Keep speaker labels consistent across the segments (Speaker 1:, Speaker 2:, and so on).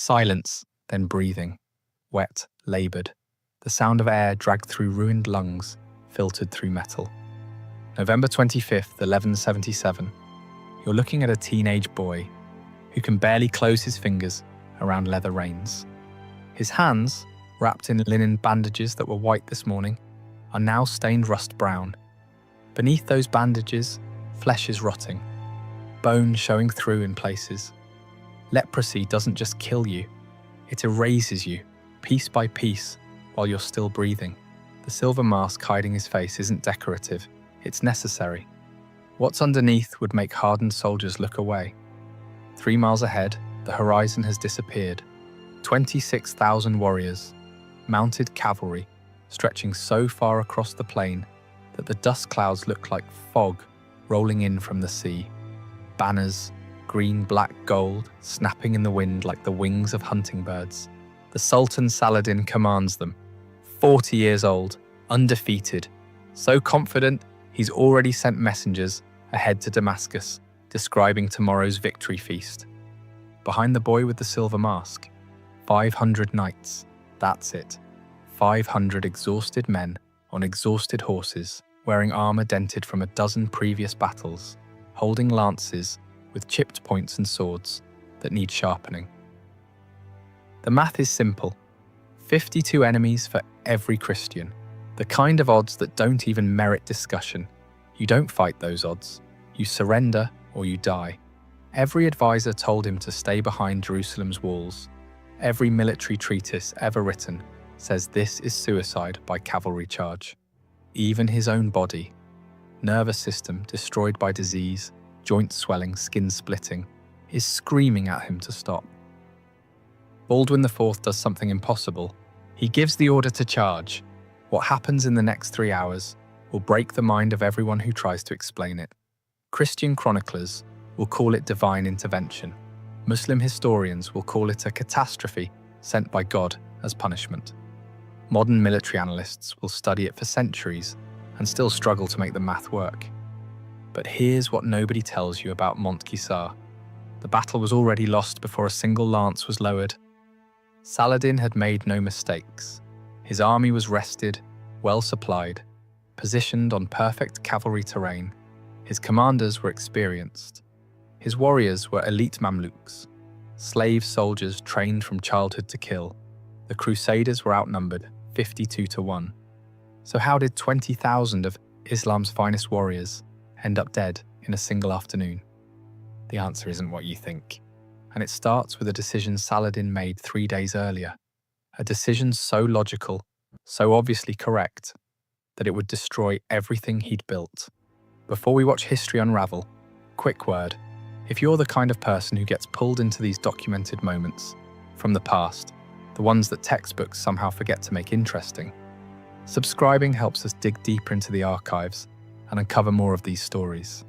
Speaker 1: Silence, then breathing. Wet, laboured. The sound of air dragged through ruined lungs, filtered through metal. November 25th, 1177. You're looking at a teenage boy who can barely close his fingers around leather reins. His hands, wrapped in linen bandages that were white this morning, are now stained rust brown. Beneath those bandages, flesh is rotting, bone showing through in places. Leprosy doesn't just kill you, it erases you, piece by piece, while you're still breathing. The silver mask hiding his face isn't decorative, it's necessary. What's underneath would make hardened soldiers look away. 3 miles ahead, the horizon has disappeared. 26,000 warriors, mounted cavalry, stretching so far across the plain that the dust clouds look like fog rolling in from the sea. Banners, green, black, gold, snapping in the wind like the wings of hunting birds. The Sultan Saladin commands them. 40 years old, undefeated, so confident he's already sent messengers ahead to Damascus, describing tomorrow's victory feast. Behind the boy with the silver mask, 500 knights. That's it. 500 exhausted men on exhausted horses, wearing armor dented from a dozen previous battles, holding lances with chipped points and swords that need sharpening. The math is simple. 52 enemies for every Christian. The kind of odds that don't even merit discussion. You don't fight those odds. You surrender or you die. Every advisor told him to stay behind Jerusalem's walls. Every military treatise ever written says this is suicide by cavalry charge. Even his own body, nervous system destroyed by disease, joint swelling, skin splitting, is screaming at him to stop. Baldwin IV does something impossible. He gives the order to charge. What happens in the next 3 hours will break the mind of everyone who tries to explain it. Christian chroniclers will call it divine intervention. Muslim historians will call it a catastrophe sent by God as punishment. Modern military analysts will study it for centuries and still struggle to make the math work. But here's what nobody tells you about Montgisard. The battle was already lost before a single lance was lowered. Saladin had made no mistakes. His army was rested, well supplied, positioned on perfect cavalry terrain. His commanders were experienced. His warriors were elite Mamluks, slave soldiers trained from childhood to kill. The Crusaders were outnumbered 52-1. So how did 20,000 of Islam's finest warriors end up dead in a single afternoon? The answer isn't what you think. And it starts with a decision Saladin made 3 days earlier. A decision so logical, so obviously correct, that it would destroy everything he'd built. Before we watch history unravel, quick word. If you're the kind of person who gets pulled into these documented moments from the past, the ones that textbooks somehow forget to make interesting, subscribing helps us dig deeper into the archives and uncover more of these stories.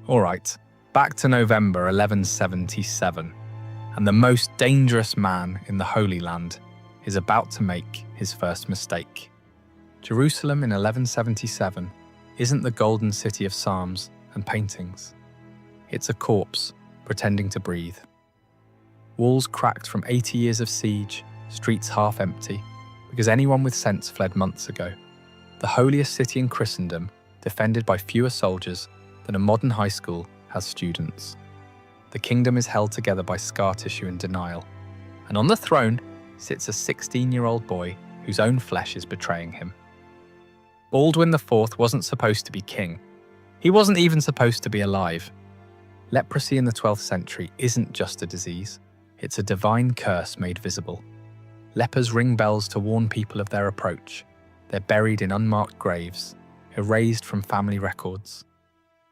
Speaker 1: All right, back to November 1177, and the most dangerous man in the Holy Land is about to make his first mistake. Jerusalem in 1177 isn't the golden city of psalms and paintings. It's a corpse pretending to breathe. Walls cracked from 80 years of siege, streets half empty, because anyone with sense fled months ago. The holiest city in Christendom, defended by fewer soldiers than a modern high school has students. The kingdom is held together by scar tissue and denial. And on the throne sits a 16-year-old boy whose own flesh is betraying him. Baldwin IV wasn't supposed to be king. He wasn't even supposed to be alive. Leprosy in the 12th century isn't just a disease, it's a divine curse made visible. Lepers ring bells to warn people of their approach. They're buried in unmarked graves, erased from family records,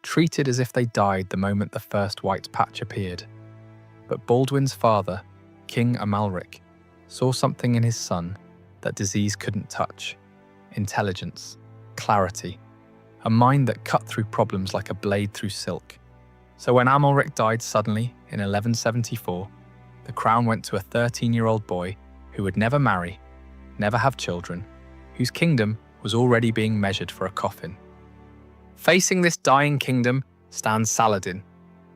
Speaker 1: treated as if they died the moment the first white patch appeared. But Baldwin's father, King Amalric, saw something in his son that disease couldn't touch: intelligence, clarity, a mind that cut through problems like a blade through silk. So when Amalric died suddenly in 1174, the crown went to a 13-year-old boy who would never marry, never have children, whose kingdom was already being measured for a coffin. Facing this dying kingdom stands Saladin,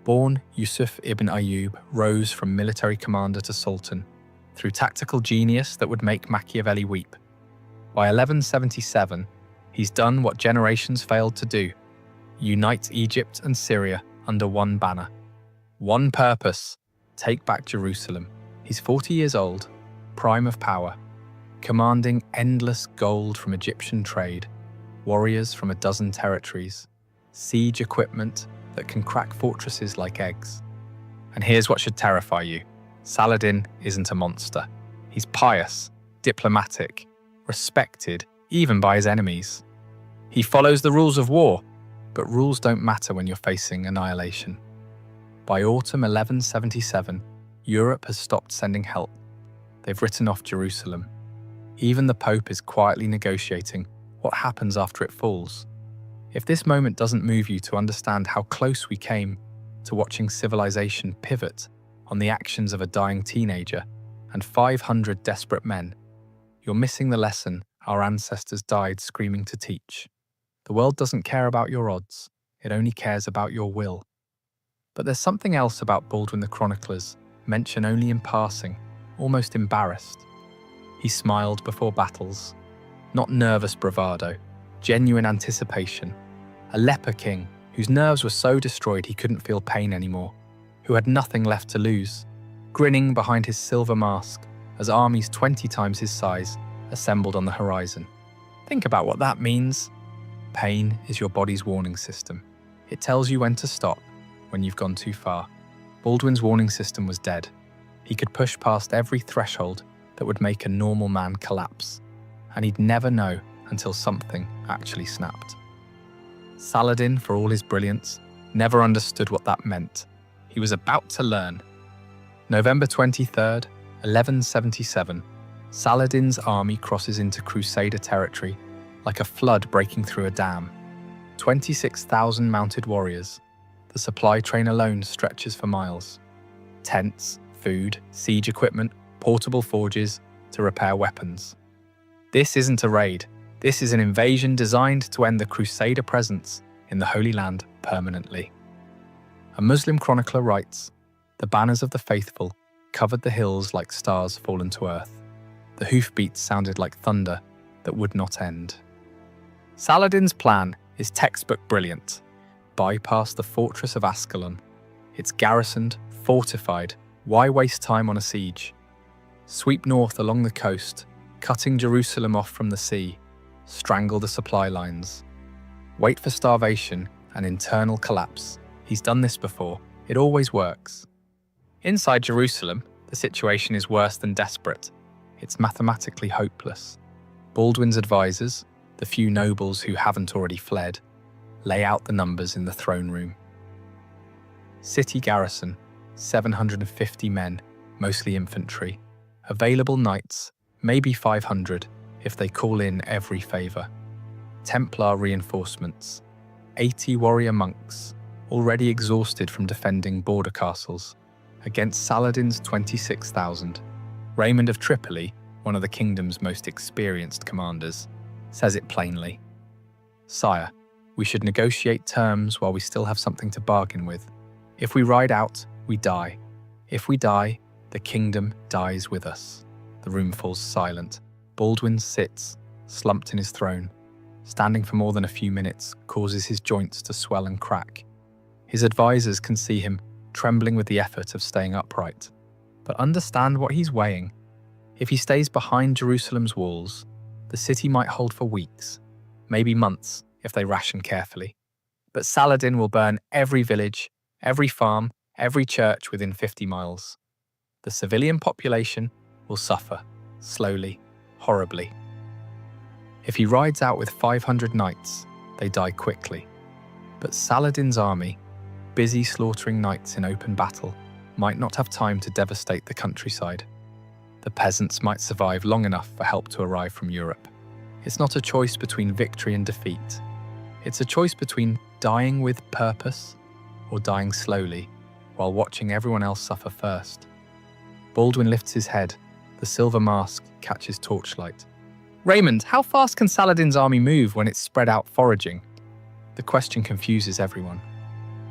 Speaker 1: Born Yusuf ibn Ayyub rose from military commander to sultan through tactical genius that would make Machiavelli weep. By 1177, he's done what generations failed to do: unite Egypt and Syria under one banner. One purpose: take back Jerusalem. He's 40 years old, prime of power, commanding endless gold from Egyptian trade, warriors from a dozen territories, siege equipment that can crack fortresses like eggs. And here's what should terrify you. Saladin isn't a monster. He's pious, diplomatic, respected even by his enemies. He follows the rules of war, but rules don't matter when you're facing annihilation. By autumn 1177, Europe has stopped sending help. They've written off Jerusalem. Even the Pope is quietly negotiating what happens after it falls. If this moment doesn't move you to understand how close we came to watching civilization pivot on the actions of a dying teenager and 500 desperate men, you're missing the lesson our ancestors died screaming to teach. The world doesn't care about your odds, it only cares about your will. But there's something else about Baldwin the chronicler's mention only in passing, almost embarrassed. He smiled before battles, not nervous bravado, genuine anticipation. A leper king whose nerves were so destroyed he couldn't feel pain anymore, who had nothing left to lose, grinning behind his silver mask as armies 20 times his size assembled on the horizon. Think about what that means. Pain is your body's warning system. It tells you when to stop, when you've gone too far. Baldwin's warning system was dead. He could push past every threshold that would make a normal man collapse, and he'd never know until something actually snapped. Saladin, for all his brilliance, never understood what that meant. He was about to learn. November 23rd, 1177, Saladin's army crosses into Crusader territory like a flood breaking through a dam. 26,000 mounted warriors. The supply train alone stretches for miles. Tents, food, siege equipment, portable forges to repair weapons. This isn't a raid. This is an invasion designed to end the Crusader presence in the Holy Land permanently. A Muslim chronicler writes, "The banners of the faithful covered the hills like stars fallen to earth. The hoofbeats sounded like thunder that would not end." Saladin's plan is textbook brilliant. Bypass the fortress of Ascalon. It's garrisoned, fortified. Why waste time on a siege? Sweep north along the coast, cutting Jerusalem off from the sea. Strangle the supply lines. Wait for starvation and internal collapse. He's done this before. It always works. Inside Jerusalem, the situation is worse than desperate. It's mathematically hopeless. Baldwin's advisors, the few nobles who haven't already fled, lay out the numbers in the throne room. City garrison, 750 men, mostly infantry. Available knights, maybe 500, if they call in every favour. Templar reinforcements, 80 warrior monks, already exhausted from defending border castles, against Saladin's 26,000. Raymond of Tripoli, one of the kingdom's most experienced commanders, says it plainly. "Sire, we should negotiate terms while we still have something to bargain with. If we ride out, we die. If we die, the kingdom dies with us." The room falls silent. Baldwin sits, slumped in his throne. Standing for more than a few minutes causes his joints to swell and crack. His advisors can see him trembling with the effort of staying upright. But understand what he's weighing. If he stays behind Jerusalem's walls, the city might hold for weeks, maybe months if they ration carefully. But Saladin will burn every village, every farm, every church within 50 miles. The civilian population will suffer, slowly, horribly. If he rides out with 500 knights, they die quickly. But Saladin's army, busy slaughtering knights in open battle, might not have time to devastate the countryside. The peasants might survive long enough for help to arrive from Europe. It's not a choice between victory and defeat. It's a choice between dying with purpose or dying slowly while watching everyone else suffer first. Baldwin lifts his head. The silver mask catches torchlight. "Raymond, how fast can Saladin's army move when it's spread out foraging?" The question confuses everyone.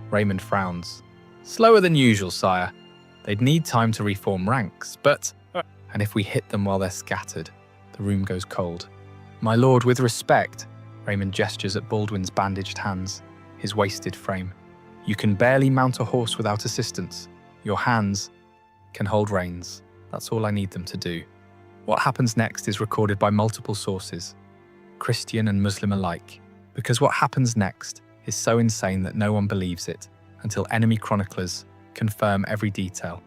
Speaker 1: Raymond frowns. Slower than usual, sire. They'd need time to reform ranks, but... And if we hit them while they're scattered, the room goes cold. My lord, with respect, Raymond gestures at Baldwin's bandaged hands, his wasted frame. You can barely mount a horse without assistance. Your hands can hold reins. That's all I need them to do. What happens next is recorded by multiple sources, Christian and Muslim alike, because what happens next is so insane that no one believes it until enemy chroniclers confirm every detail.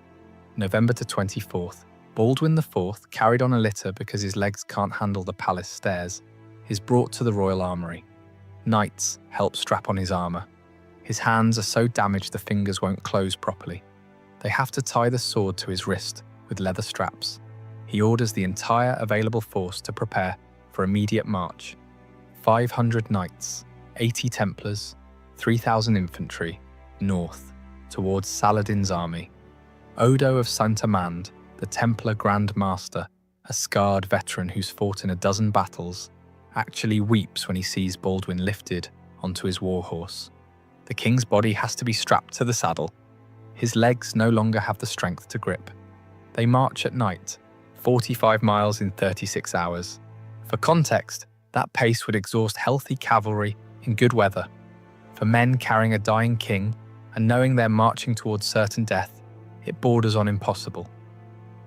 Speaker 1: November 24th, Baldwin IV, carried on a litter because his legs can't handle the palace stairs, is brought to the royal armoury. Knights help strap on his armour. His hands are so damaged the fingers won't close properly. They have to tie the sword to his wrist with leather straps. He orders the entire available force to prepare for immediate march. 500 knights, 80 Templars, 3,000 infantry, north, towards Saladin's army. Odo of Saint-Amand, the Templar Grand Master, a scarred veteran who's fought in a dozen battles, actually weeps when he sees Baldwin lifted onto his warhorse. The king's body has to be strapped to the saddle. His legs no longer have the strength to grip. They march at night, 45 miles in 36 hours. For context, that pace would exhaust healthy cavalry in good weather. For men carrying a dying king and knowing they're marching towards certain death, it borders on impossible.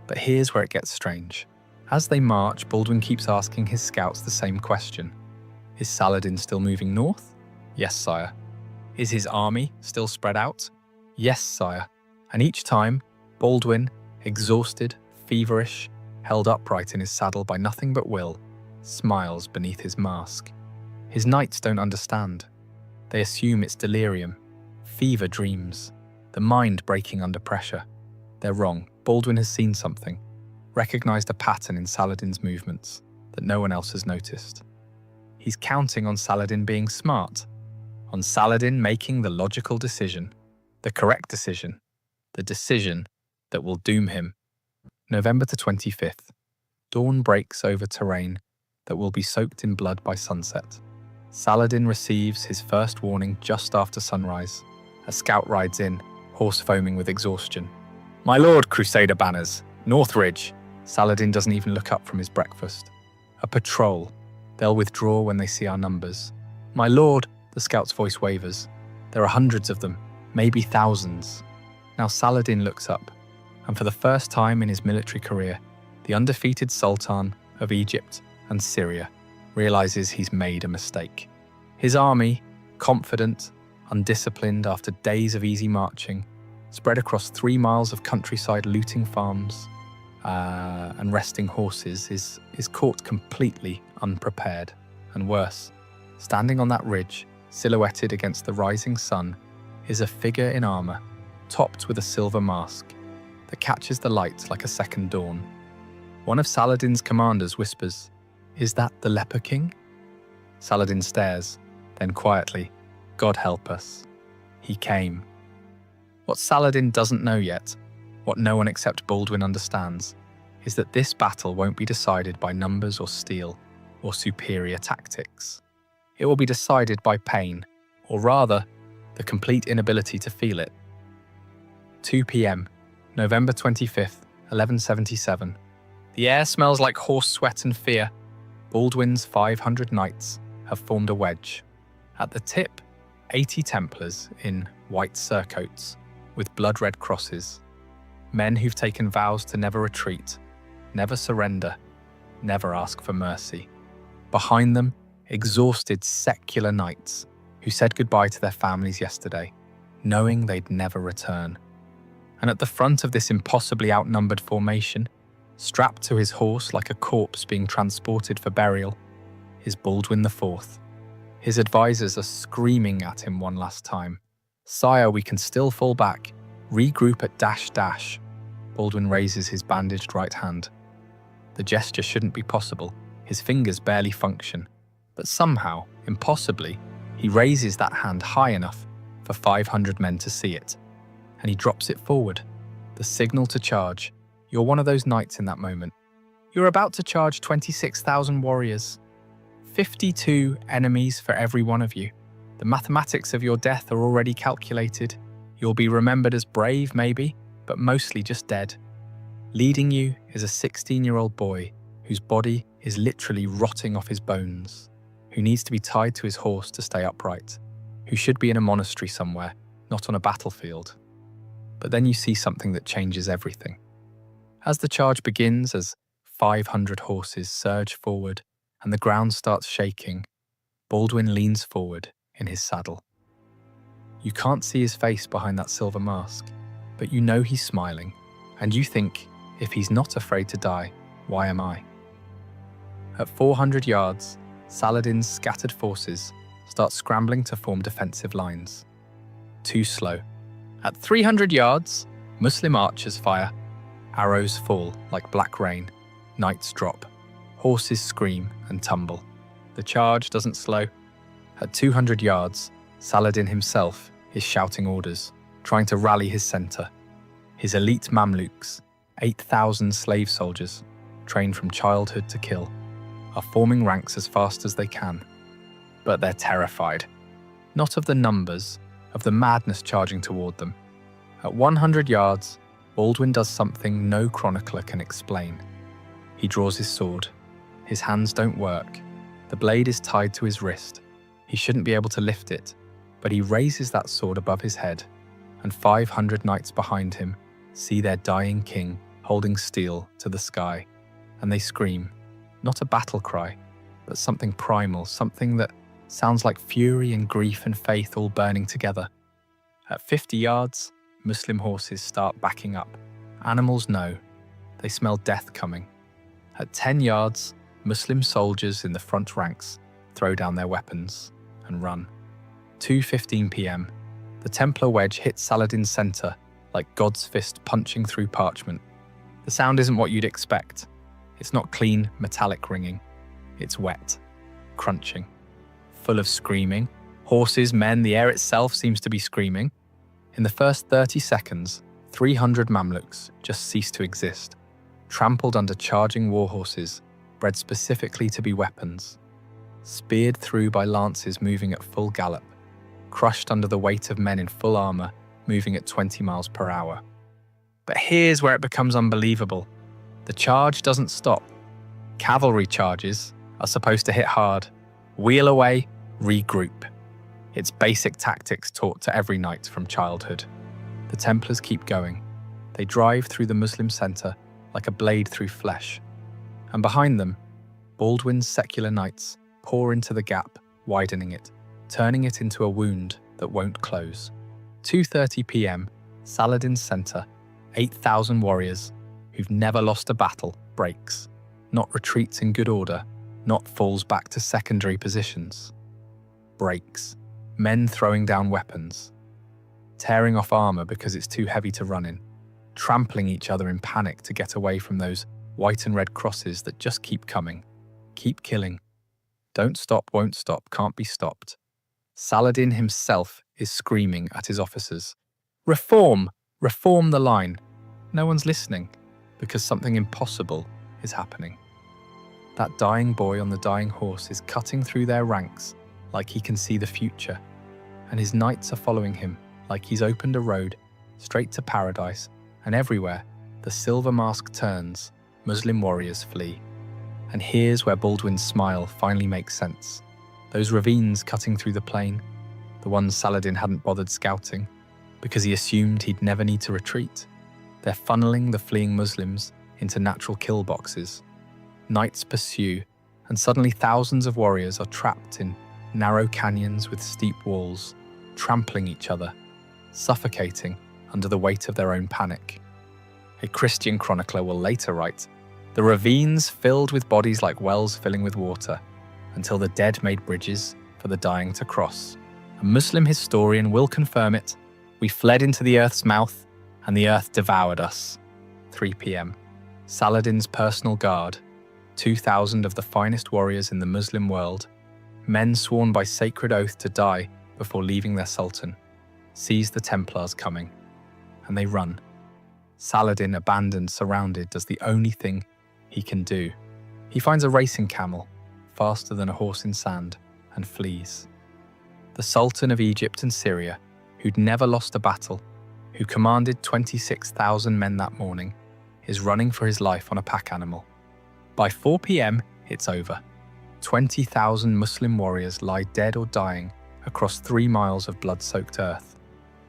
Speaker 1: But here's where it gets strange. As they march, Baldwin keeps asking his scouts the same question. Is Saladin still moving north? Yes, sire. Is his army still spread out? Yes, sire. And each time, Baldwin, exhausted, feverish, held upright in his saddle by nothing but will, smiles beneath his mask. His knights don't understand. They assume it's delirium, fever dreams, the mind breaking under pressure. They're wrong. Baldwin has seen something, recognized a pattern in Saladin's movements that no one else has noticed. He's counting on Saladin being smart, on Saladin making the logical decision, the correct decision, the decision that will doom him. November 25th. Dawn breaks over terrain that will be soaked in blood by sunset. Saladin receives his first warning just after sunrise. A scout rides in, horse foaming with exhaustion. My lord, Crusader banners, North Ridge. Saladin doesn't even look up from his breakfast. A patrol. They'll withdraw when they see our numbers. My lord, the scout's voice wavers. There are hundreds of them, maybe thousands. Now Saladin looks up, and for the first time in his military career, the undefeated Sultan of Egypt and Syria realizes he's made a mistake. His army, confident, undisciplined after days of easy marching, spread across 3 miles of countryside looting farms and resting horses, is caught completely unprepared. And worse, standing on that ridge, silhouetted against the rising sun, is a figure in armor, topped with a silver mask, that catches the light like a second dawn. One of Saladin's commanders whispers, "Is that the Leper King?" Saladin stares, then quietly, "God help us. He came." What Saladin doesn't know yet, what no one except Baldwin understands, is that this battle won't be decided by numbers or steel, or superior tactics. It will be decided by pain, or rather, the complete inability to feel it. 2 p.m., November 25th, 1177. The air smells like horse sweat and fear. Baldwin's 500 knights have formed a wedge. At the tip, 80 Templars in white surcoats with blood-red crosses. Men who've taken vows to never retreat, never surrender, never ask for mercy. Behind them, exhausted secular knights who said goodbye to their families yesterday, knowing they'd never return. And at the front of this impossibly outnumbered formation, strapped to his horse like a corpse being transported for burial, is Baldwin IV. His advisors are screaming at him one last time. "Sire, we can still fall back. Regroup at dash." Baldwin raises his bandaged right hand. The gesture shouldn't be possible. His fingers barely function. But somehow, impossibly, he raises that hand high enough for 500 men to see it. And he drops it forward. The signal to charge. You're one of those knights in that moment. You're about to charge 26,000 warriors. 52 enemies for every one of you. The mathematics of your death are already calculated. You'll be remembered as brave, maybe, but mostly just dead. Leading you is a 16-year-old boy whose body is literally rotting off his bones, who needs to be tied to his horse to stay upright, who should be in a monastery somewhere, not on a battlefield. But then you see something that changes everything. As the charge begins, as 500 horses surge forward and the ground starts shaking, Baldwin leans forward in his saddle. You can't see his face behind that silver mask, but you know he's smiling, and you think, if he's not afraid to die, why am I? At 400 yards, Saladin's scattered forces start scrambling to form defensive lines. Too slow. At 300 yards, Muslim archers fire. Arrows fall like black rain. Knights drop. Horses scream and tumble. The charge doesn't slow. At 200 yards, Saladin himself is shouting orders, trying to rally his centre. His elite Mamluks, 8,000 slave soldiers, trained from childhood to kill, are forming ranks as fast as they can. But they're terrified. Not of the numbers, of the madness charging toward them. At 100 yards, Baldwin does something no chronicler can explain. He draws his sword. His hands don't work. The blade is tied to his wrist. He shouldn't be able to lift it, but he raises that sword above his head, and 500 knights behind him see their dying king holding steel to the sky, and they scream, not a battle cry, but something primal, something that sounds like fury and grief and faith all burning together. At 50 yards, Muslim horses start backing up. Animals know. They smell death coming. At 10 yards, Muslim soldiers in the front ranks throw down their weapons and run. 2:15 p.m. The Templar wedge hits Saladin's centre like God's fist punching through parchment. The sound isn't what you'd expect. It's not clean, metallic ringing. It's wet, crunching, full of screaming. Horses, men, the air itself seems to be screaming. In the first 30 seconds, 300 Mamluks just cease to exist, trampled under charging war horses, bred specifically to be weapons, speared through by lances moving at full gallop, crushed under the weight of men in full armour moving at 20 miles per hour. But here's where it becomes unbelievable. The charge doesn't stop. Cavalry charges are supposed to hit hard, wheel away, regroup. It's basic tactics taught to every knight from childhood. The Templars keep going. They drive through the Muslim centre like a blade through flesh. And behind them, Baldwin's secular knights pour into the gap, widening it, turning it into a wound that won't close. 2:30 p.m, Saladin's centre, 8,000 warriors who've never lost a battle, breaks. Not retreats in good order, not falls back to secondary positions. Breaks. Men throwing down weapons, tearing off armour because it's too heavy to run in, trampling each other in panic to get away from those white and red crosses that just keep coming, keep killing. Don't stop, won't stop, can't be stopped. Saladin himself is screaming at his officers, "Reform! Reform the line!" No one's listening, because something impossible is happening. That dying boy on the dying horse is cutting through their ranks like he can see the future, and his knights are following him like he's opened a road straight to paradise, and everywhere the silver mask turns, Muslim warriors flee. And here's where Baldwin's smile finally makes sense. Those ravines cutting through the plain, the ones Saladin hadn't bothered scouting, because he assumed he'd never need to retreat. They're funneling the fleeing Muslims into natural kill boxes. Knights pursue, and suddenly thousands of warriors are trapped in narrow canyons with steep walls, trampling each other, suffocating under the weight of their own panic. A Christian chronicler will later write, "The ravines filled with bodies like wells filling with water, until the dead made bridges for the dying to cross. A Muslim historian will confirm it. We fled into the earth's mouth, and the earth devoured us." 3 p.m. Saladin's personal guard, 2,000 of the finest warriors in the Muslim world, men sworn by sacred oath to die before leaving their sultan, sees the Templars coming, and they run. Saladin, abandoned, surrounded, does the only thing he can do. He finds a racing camel, faster than a horse in sand, and flees. The Sultan of Egypt and Syria, who'd never lost a battle, who commanded 26,000 men that morning, is running for his life on a pack animal. By 4 p.m, it's over. 20,000 Muslim warriors lie dead or dying across 3 miles of blood-soaked earth.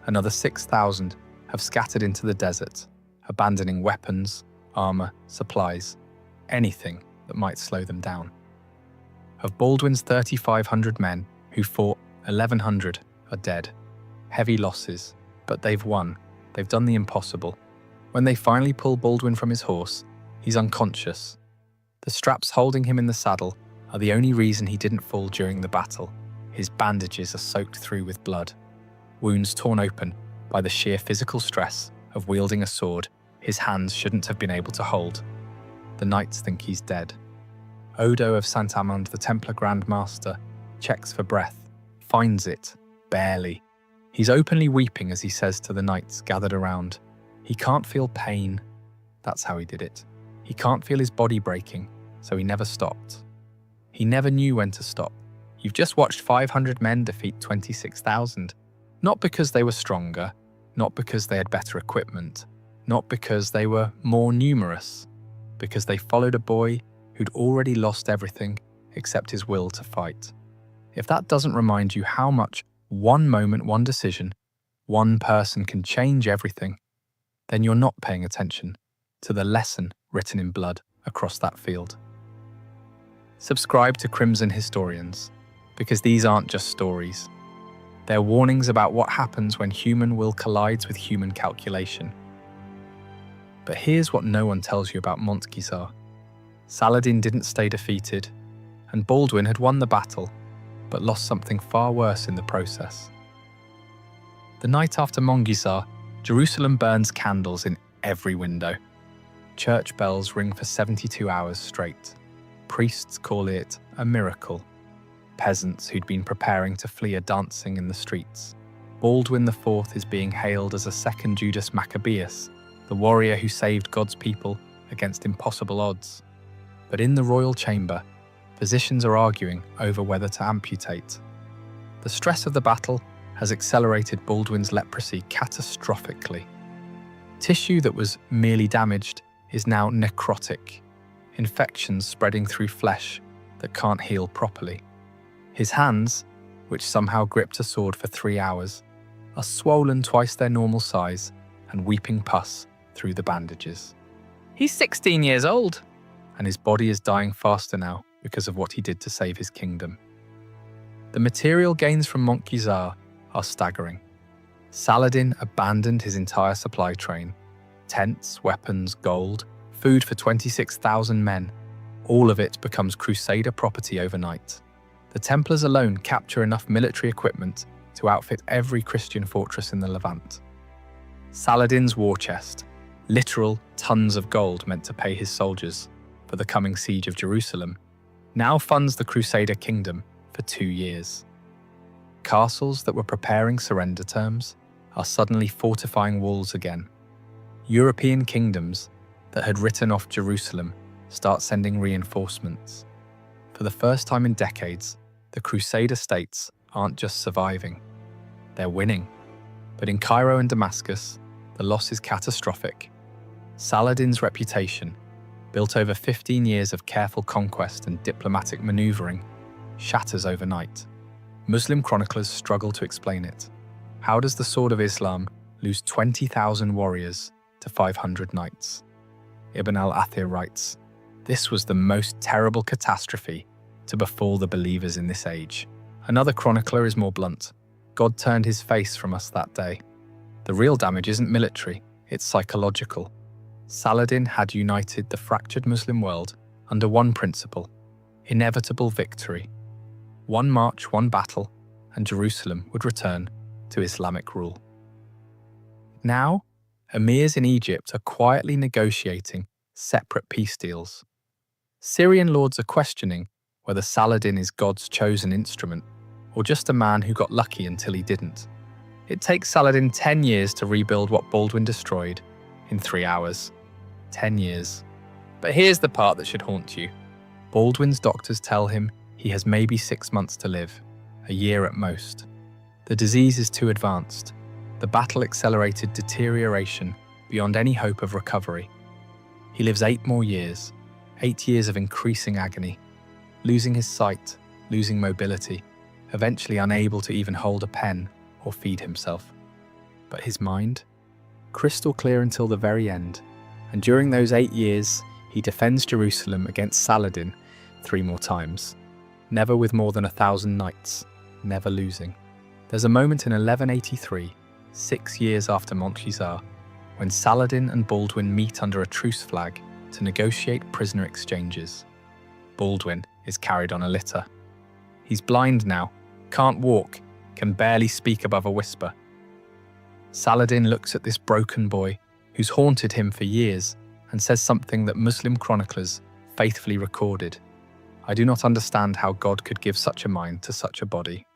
Speaker 1: Another 6,000 have scattered into the desert, abandoning weapons, armor, supplies, anything that might slow them down. Of Baldwin's 3,500 men who fought, 1,100 are dead. Heavy losses, but they've won. They've done the impossible. When they finally pull Baldwin from his horse, he's unconscious. The straps holding him in the saddle are the only reason he didn't fall during the battle. His bandages are soaked through with blood, wounds torn open by the sheer physical stress of wielding a sword his hands shouldn't have been able to hold. The knights think he's dead. Odo of Saint-Amand, the Templar Grand Master, checks for breath, finds it, barely. He's openly weeping as he says to the knights gathered around, he can't feel pain. That's how he did it. He can't feel his body breaking, so he never stopped. He never knew when to stop. You've just watched 500 men defeat 26,000. Not because they were stronger, not because they had better equipment, not because they were more numerous, because they followed a boy who'd already lost everything except his will to fight. If that doesn't remind you how much one moment, one decision, one person can change everything, then you're not paying attention to the lesson written in blood across that field. Subscribe to Crimson Historians, because these aren't just stories. They're warnings about what happens when human will collides with human calculation. But here's what no one tells you about Montgisard. Saladin didn't stay defeated, and Baldwin had won the battle, but lost something far worse in the process. The night after Montgisard, Jerusalem burns candles in every window. Church bells ring for 72 hours straight. Priests call it a miracle. Peasants who'd been preparing to flee are dancing in the streets. Baldwin IV is being hailed as a second Judas Maccabeus, the warrior who saved God's people against impossible odds. But in the royal chamber, physicians are arguing over whether to amputate. The stress of the battle has accelerated Baldwin's leprosy catastrophically. Tissue that was merely damaged is now necrotic, infections spreading through flesh that can't heal properly. His hands, which somehow gripped a sword for 3 hours, are swollen twice their normal size and weeping pus through the bandages. He's 16 years old, and his body is dying faster now because of what he did to save his kingdom. The material gains from Montgisard are staggering. Saladin abandoned his entire supply train: tents, weapons, gold, food for 26,000 men. All of it becomes Crusader property overnight. The Templars alone capture enough military equipment to outfit every Christian fortress in the Levant. Saladin's war chest, literal tons of gold meant to pay his soldiers for the coming siege of Jerusalem, now funds the Crusader kingdom for 2 years. Castles that were preparing surrender terms are suddenly fortifying walls again. European kingdoms that had written off Jerusalem start sending reinforcements. For the first time in decades, the Crusader states aren't just surviving, they're winning. But in Cairo and Damascus, the loss is catastrophic. Saladin's reputation, built over 15 years of careful conquest and diplomatic maneuvering, shatters overnight. Muslim chroniclers struggle to explain it. How does the Sword of Islam lose 20,000 warriors to 500 knights? Ibn al-Athir writes, "This was the most terrible catastrophe to befall the believers in this age." Another chronicler is more blunt. God turned his face from us that day. The real damage isn't military, it's psychological. Saladin had united the fractured Muslim world under one principle: inevitable victory. One march, one battle, and Jerusalem would return to Islamic rule. Now, emirs in Egypt are quietly negotiating separate peace deals. Syrian lords are questioning whether Saladin is God's chosen instrument or just a man who got lucky until he didn't. It takes Saladin 10 years to rebuild what Baldwin destroyed in 3 hours. 10 years. But here's the part that should haunt you. Baldwin's doctors tell him he has maybe 6 months to live, a year at most. The disease is too advanced. The battle accelerated deterioration beyond any hope of recovery. He lives 8 more years, 8 years of increasing agony, losing his sight, losing mobility, eventually unable to even hold a pen or feed himself. But his mind? Crystal clear until the very end, and during those 8 years, he defends Jerusalem against Saladin 3 more times, never with more than 1,000 knights, never losing. There's a moment in 1183, 6 years after Montgisard, when Saladin and Baldwin meet under a truce flag to negotiate prisoner exchanges. Baldwin is carried on a litter. He's blind now, can't walk, can barely speak above a whisper. Saladin looks at this broken boy who's haunted him for years and says something that Muslim chroniclers faithfully recorded. "I do not understand how God could give such a mind to such a body."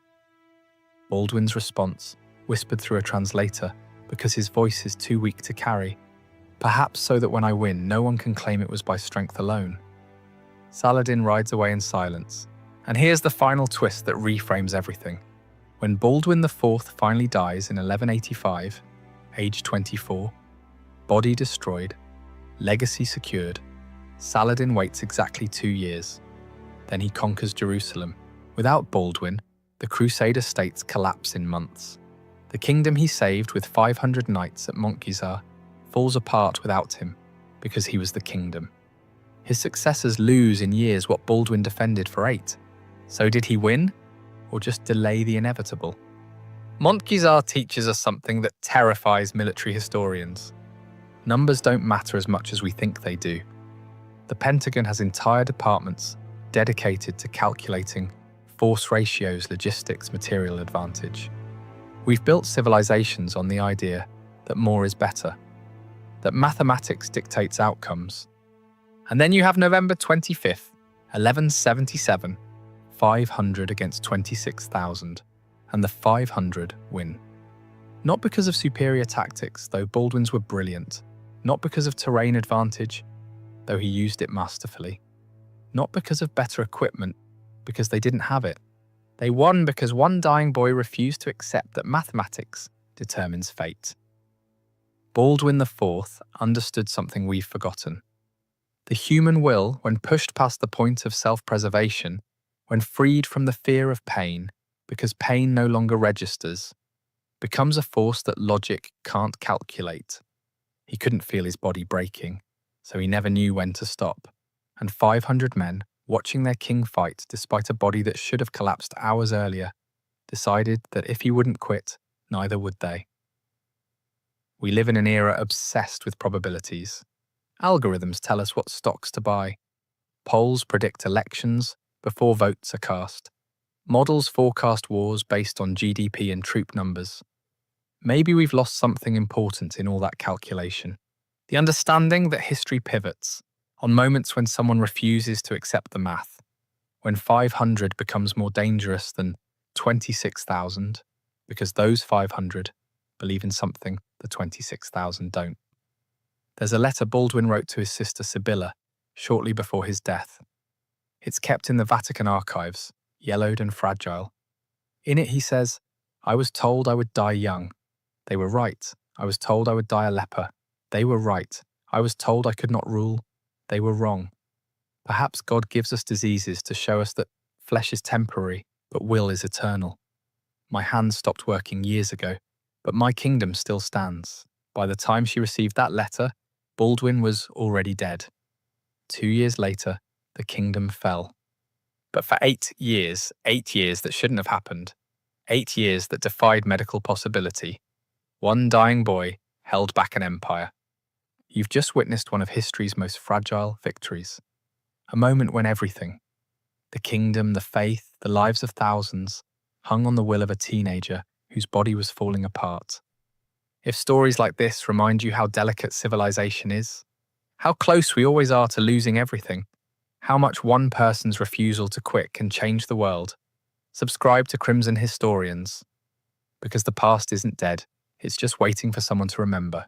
Speaker 1: Baldwin's response, whispered through a translator, because his voice is too weak to carry, perhaps so that when I win, no one can claim it was by strength alone. Saladin rides away in silence, and here's the final twist that reframes everything. When Baldwin IV finally dies in 1185, age 24, body destroyed, legacy secured, Saladin waits exactly 2 years. Then he conquers Jerusalem. Without Baldwin, the Crusader states collapse in months. The kingdom he saved with 500 knights at Montgisard falls apart without him, because he was the kingdom. His successors lose in years what Baldwin defended for 8. So did he win, or just delay the inevitable? Montgisard teaches us something that terrifies military historians. Numbers don't matter as much as we think they do. The Pentagon has entire departments dedicated to calculating force ratios, logistics, material advantage. We've built civilizations on the idea that more is better, that mathematics dictates outcomes. And then you have November 25th, 1177, 500 against 26,000, and the 500 win. Not because of superior tactics, though Baldwin's were brilliant. Not because of terrain advantage, though he used it masterfully. Not because of better equipment, because they didn't have it. They won because one dying boy refused to accept that mathematics determines fate. Baldwin IV understood something we've forgotten. The human will, when pushed past the point of self-preservation, when freed from the fear of pain, because pain no longer registers, becomes a force that logic can't calculate. He couldn't feel his body breaking, so he never knew when to stop. And 500 men, watching their king fight despite a body that should have collapsed hours earlier, decided that if he wouldn't quit, neither would they. We live in an era obsessed with probabilities. Algorithms tell us what stocks to buy. Polls predict elections before votes are cast. Models forecast wars based on GDP and troop numbers. Maybe we've lost something important in all that calculation. The understanding that history pivots on moments when someone refuses to accept the math, when 500 becomes more dangerous than 26,000, because those 500 believe in something the 26,000 don't. There's a letter Baldwin wrote to his sister Sibylla shortly before his death. It's kept in the Vatican archives, yellowed and fragile. In it he says, "I was told I would die young. They were right. I was told I would die a leper. They were right. I was told I could not rule. They were wrong. Perhaps God gives us diseases to show us that flesh is temporary, but will is eternal. My hand stopped working years ago, but my kingdom still stands." By the time she received that letter, Baldwin was already dead. 2 years later, the kingdom fell. But for 8 years that shouldn't have happened, 8 years that defied medical possibility, one dying boy held back an empire. You've just witnessed one of history's most fragile victories. A moment when everything, the kingdom, the faith, the lives of thousands, hung on the will of a teenager whose body was falling apart. If stories like this remind you how delicate civilization is, how close we always are to losing everything, how much one person's refusal to quit can change the world, subscribe to Crimson Historians, because the past isn't dead, it's just waiting for someone to remember.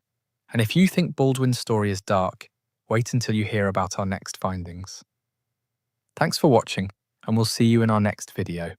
Speaker 1: And if you think Baldwin's story is dark, wait until you hear about our next findings. Thanks for watching, and we'll see you in our next video.